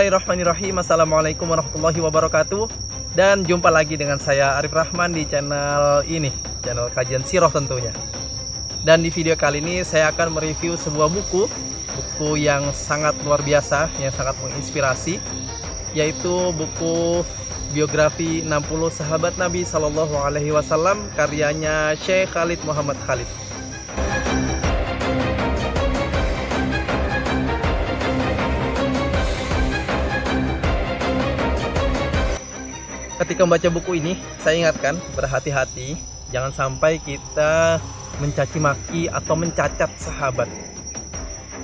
Bismillahirrahmanirrahim. Assalamualaikum warahmatullahi wabarakatuh. Dan jumpa lagi dengan saya Arif Rahman di channel ini, channel kajian sirah tentunya. Dan di video kali ini saya akan mereview sebuah buku yang sangat luar biasa, yang sangat menginspirasi, yaitu buku biografi 60 sahabat Nabi Sallallahu Alaihi Wasallam karyanya Syekh Khalid Muhammad Khalid. Ketika membaca buku ini, saya ingatkan berhati-hati, jangan sampai kita mencaci maki atau mencacat sahabat.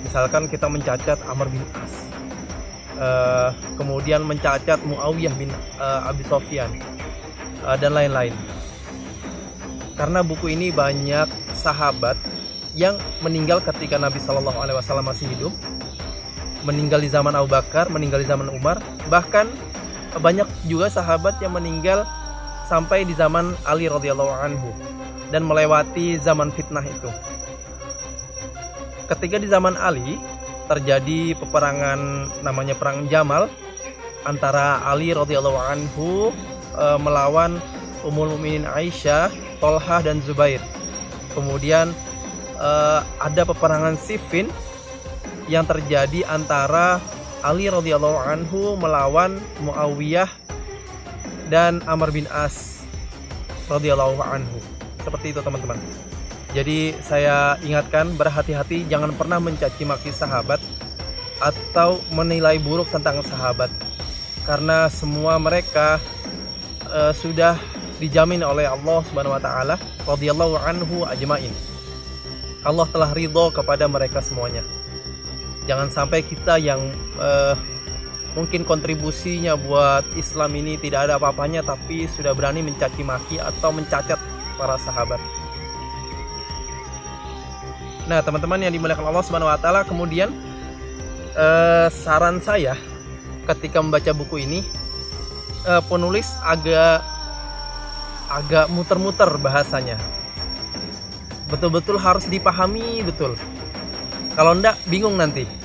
Misalkan kita mencacat Amr bin As, kemudian mencacat Muawiyah bin Abi Sofyan, dan lain-lain. Karena buku ini banyak sahabat yang meninggal ketika Nabi Shallallahu Alaihi Wasallam masih hidup, meninggal di zaman Abu Bakar, meninggal di zaman Umar, bahkan banyak juga sahabat yang meninggal sampai di zaman Ali radhiyallahu anhu dan melewati zaman fitnah itu. Ketika di zaman Ali terjadi peperangan namanya perang Jamal antara Ali radhiyallahu anhu melawan Ummul Mukminin Aisyah, Tolhah dan Zubair. Kemudian ada peperangan Siffin yang terjadi antara Ali radhiyallahu anhu melawan Muawiyah dan Amr bin As radhiyallahu anhu. Seperti itu teman-teman. Jadi saya ingatkan berhati-hati, jangan pernah mencaci maki sahabat atau menilai buruk tentang sahabat, karena semua mereka sudah dijamin oleh Allah Subhanahu wa taala radhiyallahu anhu ajmain. Allah telah ridho kepada mereka semuanya. Jangan sampai kita yang mungkin kontribusinya buat Islam ini tidak ada apa-apanya, tapi sudah berani mencaci maki atau mencacat para sahabat. Nah teman-teman yang dimuliakan Allah Subhanahu wa taala, kemudian saran saya ketika membaca buku ini, penulis agak muter-muter bahasanya. Betul-betul harus dipahami betul. Kalau enggak bingung nanti.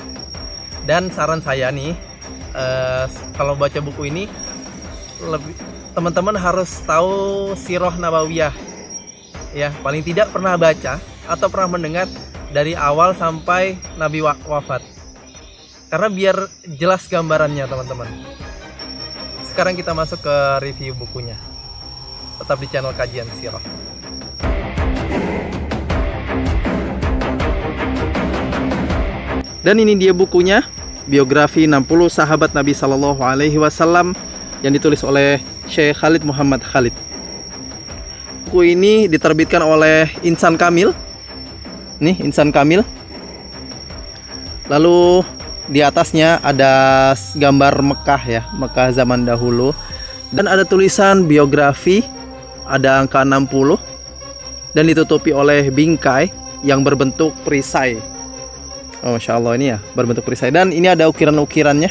Dan saran saya nih, kalau baca buku ini, teman-teman harus tahu sirah nabawiyah. Ya, paling tidak pernah baca atau pernah mendengar dari awal sampai Nabi wafat. Karena biar jelas gambarannya teman-teman. Sekarang kita masuk ke review bukunya. Tetap di channel kajian sirah. Dan ini dia bukunya, biografi 60 sahabat Nabi Sallallahu Alaihi Wasallam yang ditulis oleh Syekh Khalid Muhammad Khalid. Buku ini diterbitkan oleh Insan Kamil. Nih, Insan Kamil. Lalu di atasnya ada gambar Mekah ya, Mekah zaman dahulu. Dan ada tulisan biografi, ada angka 60 dan ditutupi oleh bingkai yang berbentuk perisai. Oh, Masya Allah, ini ya berbentuk perisai. Dan ini ada ukiran-ukirannya.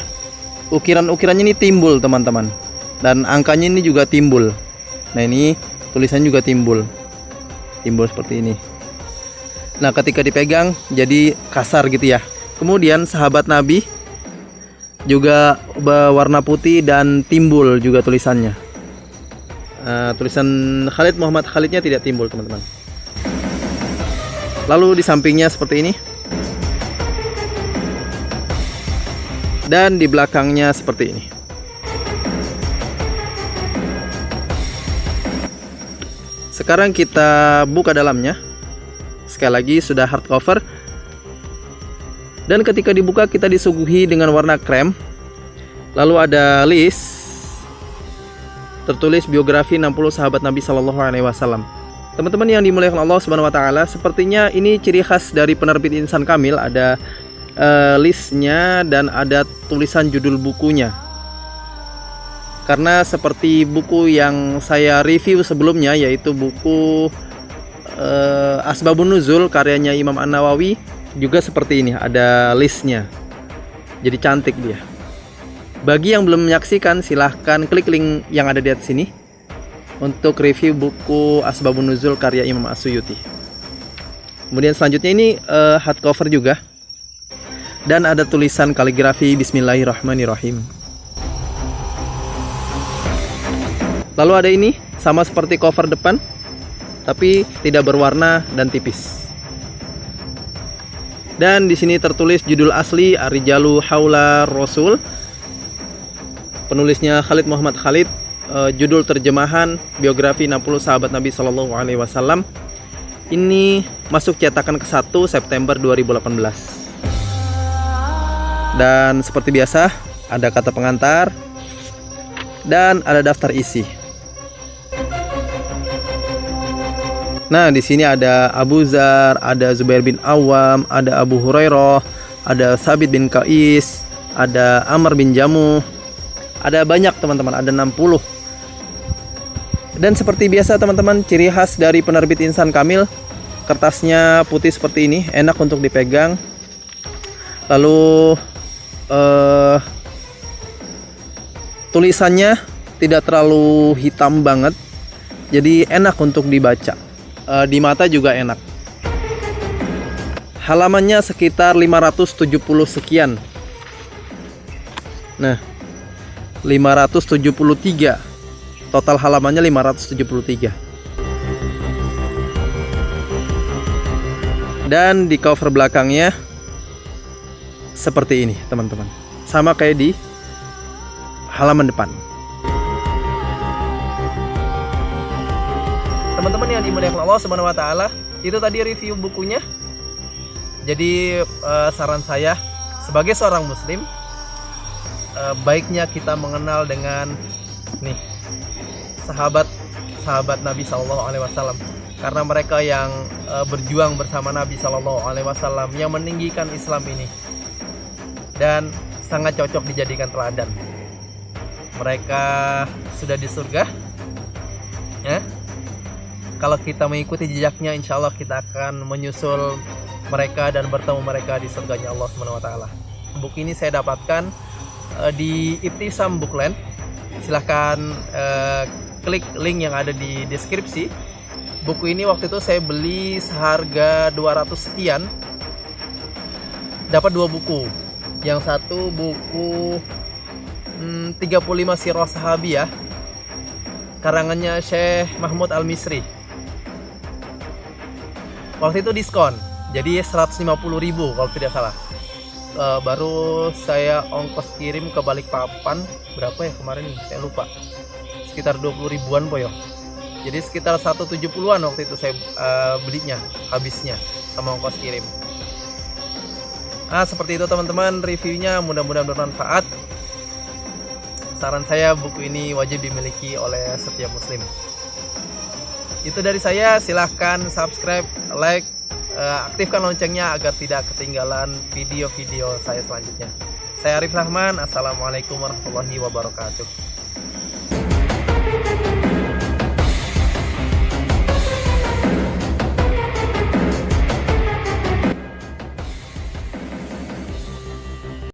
Ukiran-ukirannya ini timbul teman-teman. Dan angkanya ini juga timbul. Nah ini tulisannya juga timbul. Timbul seperti ini. Nah ketika dipegang jadi kasar gitu ya. Kemudian sahabat Nabi juga berwarna putih dan timbul juga tulisannya. Tulisan Khalid Muhammad Khalidnya tidak timbul teman-teman. Lalu di sampingnya seperti ini. Dan di belakangnya seperti ini. Sekarang kita buka dalamnya. Sekali lagi sudah hardcover. Dan ketika dibuka kita disuguhi dengan warna krem. Lalu ada list tertulis biografi 60 sahabat Nabi Sallallahu Alaihi Wasallam. Teman-teman yang dimuliakan Allah Subhanahu wa taala, sepertinya ini ciri khas dari penerbit Insan Kamil, ada listnya dan ada tulisan judul bukunya. Karena seperti buku yang saya review sebelumnya, yaitu buku Asbabun Nuzul karyanya Imam An-Nawawi, juga seperti ini, ada listnya. Jadi cantik dia. Bagi yang belum menyaksikan, silahkan klik link yang ada di atas sini untuk review buku Asbabun Nuzul karya Imam As-Suyuti. Kemudian selanjutnya ini hardcover juga. dan ada tulisan kaligrafi Bismillahirrahmanirrahim. Lalu ada ini, sama seperti cover depan, tapi tidak berwarna dan tipis. Dan di sini tertulis judul asli Ar-Rijalu Haula Rasul. Penulisnya Khalid Muhammad Khalid. Judul terjemahan biografi 60 sahabat Nabi Shallallahu Alaihi Wasallam. Ini masuk cetakan ke-1 September 2018. Dan seperti biasa ada kata pengantar dan ada daftar isi. Nah, di sini ada Abu Dzar, ada Zubair bin Awam, ada Abu Hurairah, ada Sabit bin Qais, ada Amr bin Jamuh. Ada banyak teman-teman, ada 60. Dan seperti biasa teman-teman, ciri khas dari penerbit Insan Kamil, kertasnya putih seperti ini, enak untuk dipegang. Lalu tulisannya tidak terlalu hitam banget, jadi enak untuk dibaca. Di mata juga enak. Halamannya sekitar 570 sekian. Nah, 573. Total halamannya 573. Dan di cover belakangnya seperti ini teman-teman, sama kayak di halaman depan. Teman-teman yang dimuliakan Allah Subhanahu wa taala, itu tadi review bukunya. Jadi saran saya sebagai seorang muslim, baiknya kita mengenal dengan nih sahabat Nabi Shallallahu Alaihi Wasallam, karena mereka yang berjuang bersama Nabi Shallallahu Alaihi Wasallam, yang meninggikan Islam ini, dan sangat cocok dijadikan teladan. Mereka sudah di surga, ya. Kalau kita mengikuti jejaknya, insya Allah kita akan menyusul mereka dan bertemu mereka di surganya Allah Subhanahu wa taala. Buku ini saya dapatkan di Ibtisam Bookland. Silahkan klik link yang ada di deskripsi. Buku ini waktu itu saya beli seharga 200 sekian. Dapat 2 buku. Yang satu buku 35 Sirah Sahabiyah, karangannya Syekh Mahmud Al-Misri. Waktu itu diskon, jadi 150.000 kalau tidak salah. Baru saya ongkos kirim ke Balikpapan, berapa ya kemarin nih, saya lupa. Sekitar 20 ribuan po ya. Jadi sekitar 170-an waktu itu saya belinya, habisnya sama ongkos kirim. Nah, seperti itu teman-teman reviewnya, mudah-mudahan bermanfaat. Saran saya, buku ini wajib dimiliki oleh setiap muslim. Itu dari saya, silahkan subscribe, like, aktifkan loncengnya agar tidak ketinggalan video-video saya selanjutnya. Saya Arif Rahman, Assalamualaikum warahmatullahi wabarakatuh.